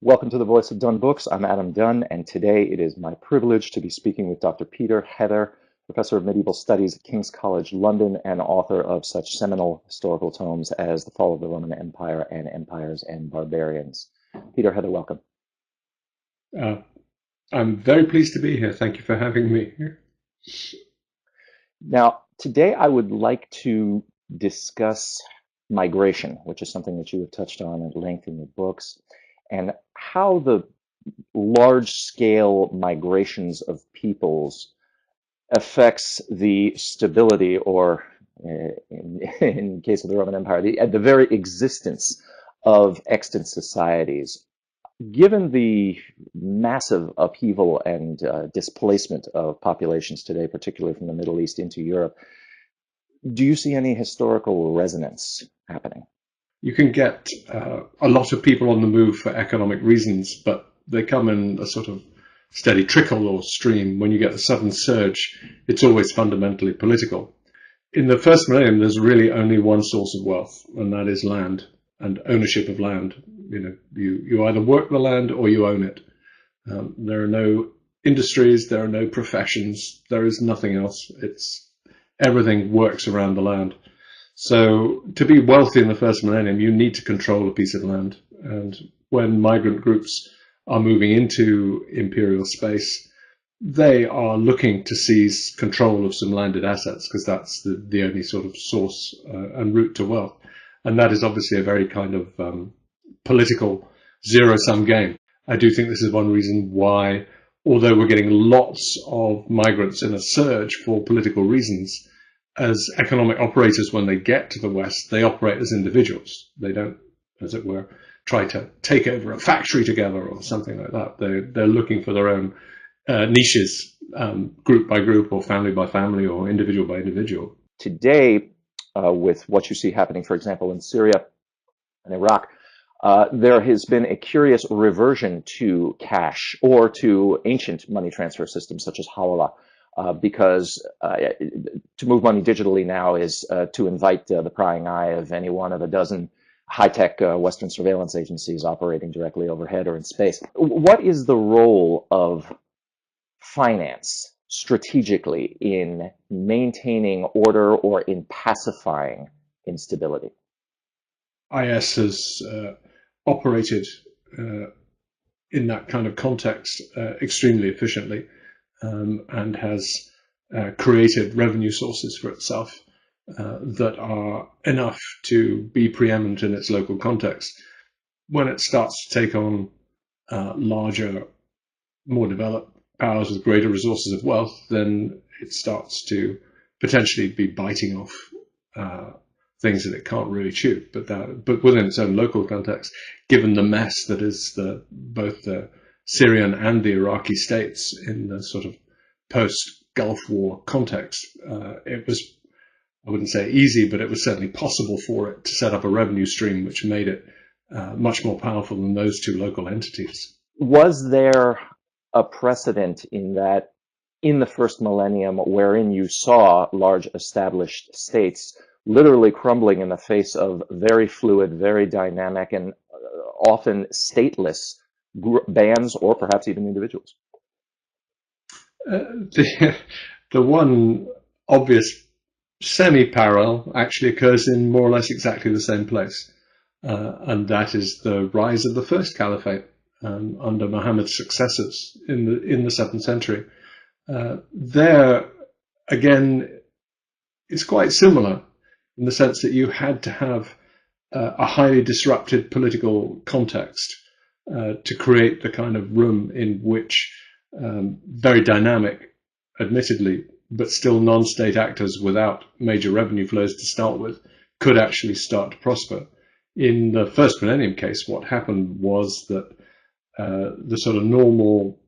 Welcome to the Voice of Dunn Books. I'm Adam Dunn, and today it is my privilege to be speaking with Dr. Peter Heather, Professor of Medieval Studies at King's College London and author of such seminal historical tomes as The Fall of the Roman Empire and Empires and Barbarians. Peter Heather, welcome. I'm very pleased to be here. Thank you for having me here. Now, today I would like to discuss migration, which is something that you have touched on at length in your books, and how the large-scale migrations of peoples affects the stability, or in case of the Roman Empire, the very existence of extant societies. Given the massive upheaval and displacement of populations today, particularly from the Middle East into Europe, do you see any historical resonance happening? You can get a lot of people on the move for economic reasons, but they come in a sort of steady trickle or stream. When you get the sudden surge, it's always fundamentally political. In the first millennium, there's really only one source of wealth, and that is land and ownership of land. You either work the land or you own it. There are no industries, there are no professions, there is nothing else. Everything works around the land. So to be wealthy in the first millennium, you need to control a piece of land. And when migrant groups are moving into imperial space, they are looking to seize control of some landed assets, because that's the only sort of source and route to wealth. And that is obviously a very kind of political zero-sum game. I do think this is one reason why, although we're getting lots of migrants in a surge for political reasons, as economic operators, when they get to the West, they operate as individuals. They don't, as it were, try to take over a factory together or something like that. They're looking for their own niches, group by group or family by family or individual by individual. Today, with what you see happening, for example, in Syria and Iraq, there has been a curious reversion to cash or to ancient money transfer systems such as hawala. Because to move money digitally now is to invite the prying eye of any one of a dozen high-tech Western surveillance agencies operating directly overhead or in space. What is the role of finance strategically in maintaining order or in pacifying instability? IS has operated in that kind of context extremely efficiently. And has created revenue sources for itself that are enough to be preeminent in its local context. When it starts to take on larger, more developed powers with greater resources of wealth, then it starts to potentially be biting off things that it can't really chew. But within its own local context, given the mess that is both the Syrian and the Iraqi states in the sort of post-Gulf War context, it was, I wouldn't say easy, but it was certainly possible for it to set up a revenue stream which made it much more powerful than those two local entities. Was there a precedent in that, in the first millennium, wherein you saw large established states literally crumbling in the face of very fluid, very dynamic, and often stateless bands or perhaps even individuals? The one obvious semi-parallel actually occurs in more or less exactly the same place, and that is the rise of the first caliphate under Muhammad's successors in the 7th century. There, again, it's quite similar in the sense that you had to have a highly disrupted political context to create the kind of room in which very dynamic, admittedly, but still non-state actors without major revenue flows to start with could actually start to prosper. In the first millennium case, what happened was that the sort of normal,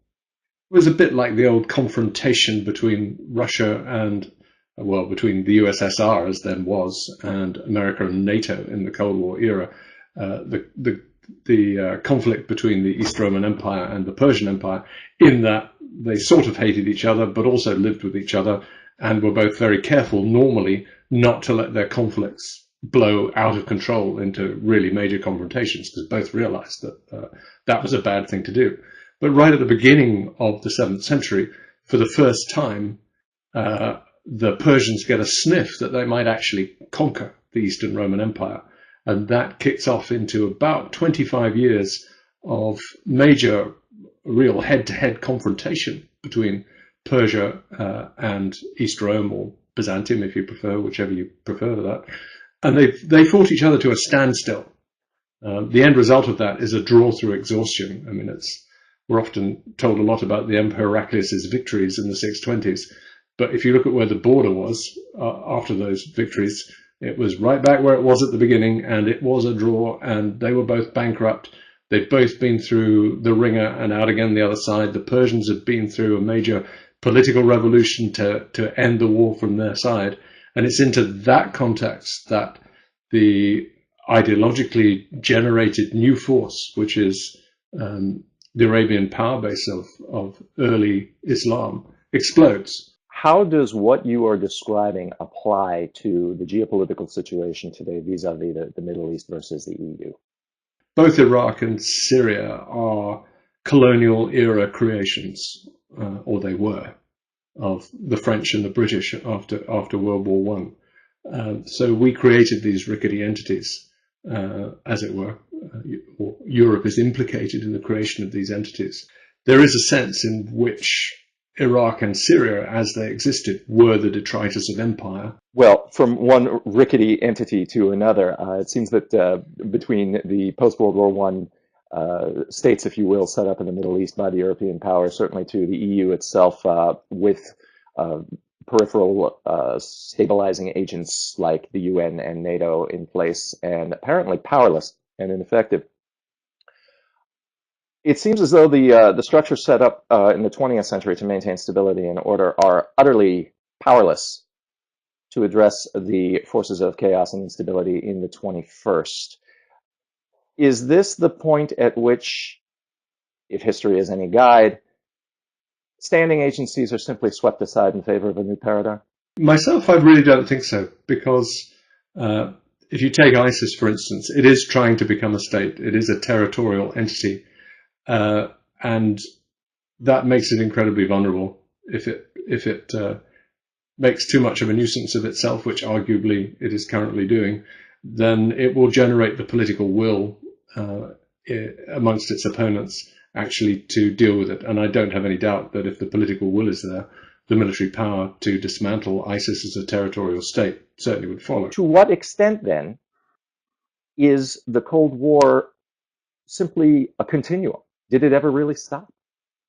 it was a bit like the old confrontation between Russia and, well, between the USSR as then was, and America and NATO in the Cold War era. The conflict between the East Roman Empire and the Persian Empire, in that they sort of hated each other, but also lived with each other, and were both very careful normally not to let their conflicts blow out of control into really major confrontations, because both realized that that was a bad thing to do. But right at the beginning of the 7th century, for the first time, the Persians get a sniff that they might actually conquer the Eastern Roman Empire. And that kicks off into about 25 years of major, real head-to-head confrontation between Persia and East Rome, or Byzantium, if you prefer, whichever you prefer to that. And they fought each other to a standstill. The end result of that is a draw through exhaustion. I mean, we're often told a lot about the Emperor Heraclius' victories in the 620s. But if you look at where the border was after those victories, it was right back where it was at the beginning, and it was a draw, and they were both bankrupt. They'd both been through the ringer and out again the other side. The Persians had been through a major political revolution to end the war from their side. And it's into that context that the ideologically generated new force, which is the Arabian power base of early Islam, explodes. How does what you are describing apply to the geopolitical situation today vis-a-vis the Middle East versus the EU? Both Iraq and Syria are colonial era creations, or they were, of the French and the British after World War One. So we created these rickety entities, as it were. Or Europe is implicated in the creation of these entities. There is a sense in which Iraq and Syria, as they existed, were the detritus of empire. Well, from one rickety entity to another, it seems that between the post-World War I states, if you will, set up in the Middle East by the European powers, certainly to the EU itself, with peripheral stabilizing agents like the UN and NATO in place, and apparently powerless and ineffective. It seems as though the structures set up in the 20th century to maintain stability and order are utterly powerless to address the forces of chaos and instability in the 21st. Is this the point at which, if history is any guide, standing agencies are simply swept aside in favor of a new paradigm? Myself, I really don't think so, because if you take ISIS, for instance, it is trying to become a state. It is a territorial entity. And that makes it incredibly vulnerable. If it makes too much of a nuisance of itself, which arguably it is currently doing, then it will generate the political will amongst its opponents actually to deal with it. And I don't have any doubt that if the political will is there, the military power to dismantle ISIS as a territorial state certainly would follow. To what extent, then, is the Cold War simply a continuum? Did it ever really stop?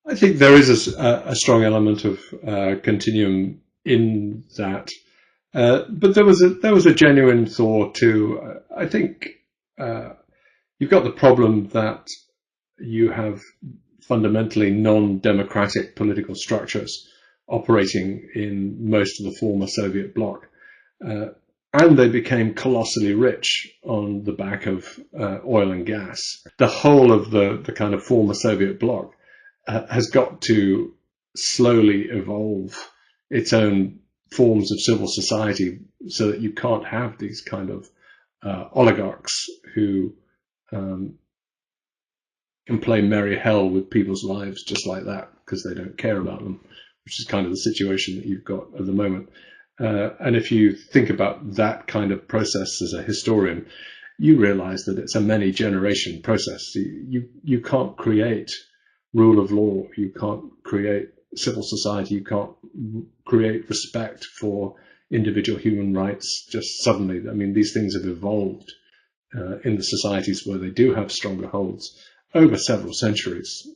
I think there is a strong element of continuum in that, but there was a genuine thaw too. I think you've got the problem that you have fundamentally non-democratic political structures operating in most of the former Soviet bloc, and they became colossally rich on the back of oil and gas. The whole of the kind of former Soviet bloc has got to slowly evolve its own forms of civil society so that you can't have these kind of oligarchs who can play merry hell with people's lives just like that because they don't care about them, which is kind of the situation that you've got at the moment. And if you think about that kind of process as a historian, you realize that it's a many generation process. You can't create rule of law, you can't create civil society, you can't create respect for individual human rights just suddenly. I mean, these things have evolved in the societies where they do have stronger holds over several centuries.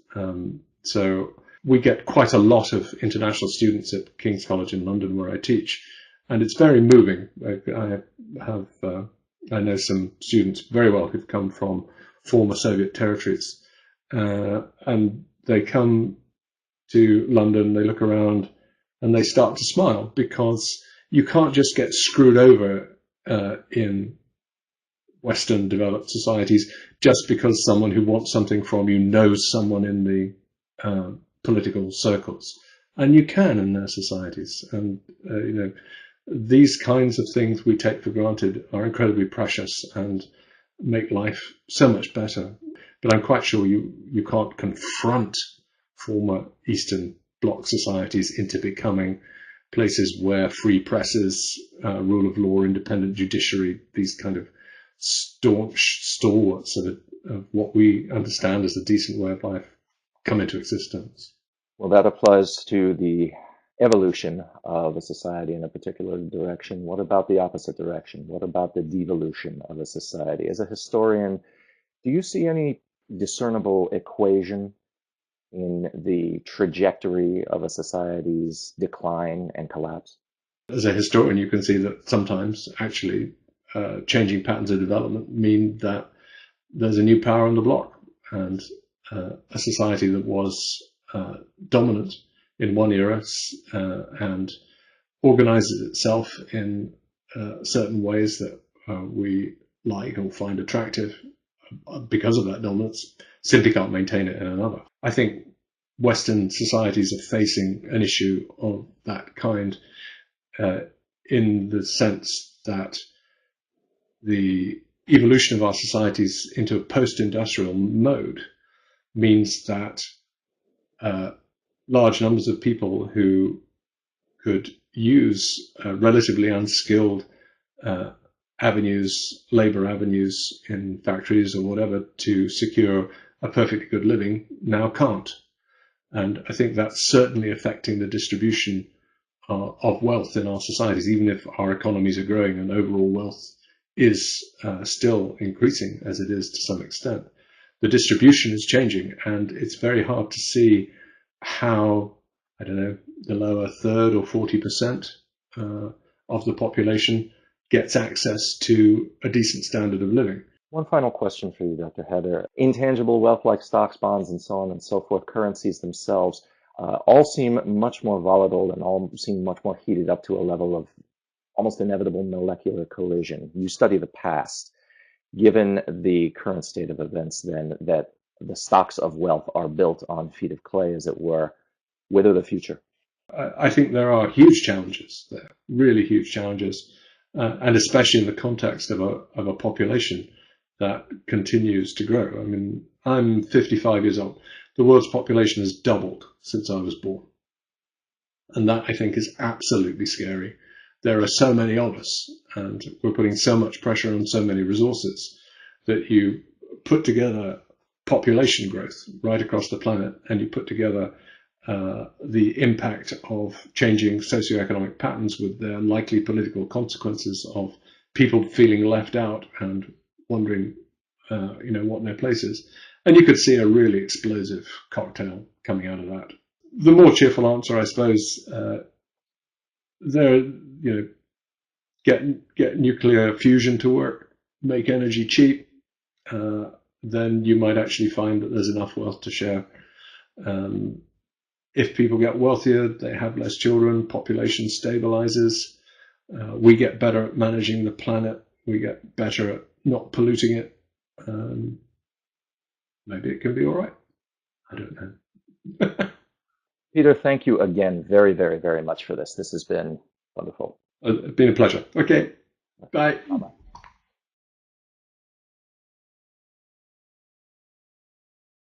So we get quite a lot of international students at King's College in London where I teach, and it's very moving. I know some students very well who've come from former Soviet territories, and they come to London, they look around, and they start to smile because you can't just get screwed over in Western developed societies just because someone who wants something from you knows someone in the political circles, and you can in their societies. And These kinds of things we take for granted are incredibly precious and make life so much better. But I'm quite sure you can't confront former Eastern Bloc societies into becoming places where free presses, rule of law, independent judiciary, these kind of staunch stalwarts of what we understand as a decent way of life come into existence. Well, that applies to the evolution of a society in a particular direction. What about the opposite direction? What about the devolution of a society? As a historian, do you see any discernible equation in the trajectory of a society's decline and collapse? As a historian, you can see that sometimes actually changing patterns of development mean that there's a new power on the block, and a society that was dominant in one era and organizes itself in certain ways that we like or find attractive because of that dominance, simply can't maintain it in another. I think Western societies are facing an issue of that kind in the sense that the evolution of our societies into a post-industrial mode means that large numbers of people who could use relatively unskilled avenues, labor avenues in factories or whatever to secure a perfectly good living now can't. And I think that's certainly affecting the distribution of wealth in our societies, even if our economies are growing and overall wealth is still increasing as it is to some extent. The distribution is changing, and it's very hard to see how, I don't know, the lower third or 40% of the population gets access to a decent standard of living. One final question for you, Dr. Heather. Intangible wealth like stocks, bonds, and so on and so forth, currencies themselves, all seem much more volatile and all seem much more heated up to a level of almost inevitable molecular collision. You study the past. Given the current state of events, then, that the stocks of wealth are built on feet of clay, as it were, whither the future? I think there are huge challenges there, really huge challenges, and especially in the context of a population that continues to grow. I mean, I'm 55 years old. The world's population has doubled since I was born. And that, I think, is absolutely scary. There are so many of us, and we're putting so much pressure on so many resources that you put together population growth right across the planet, and you put together the impact of changing socioeconomic patterns with their likely political consequences of people feeling left out and wondering, what their place is. And you could see a really explosive cocktail coming out of that. The more cheerful answer, I suppose, get nuclear fusion to work, make energy cheap, then you might actually find that there's enough wealth to share. If people get wealthier, they have less children, population stabilizes, we get better at managing the planet, we get better at not polluting it. Maybe it can be all right. I don't know. Peter, thank you again very, very, very much for this. This has been wonderful. It's been a pleasure. Okay. Bye. Bye-bye.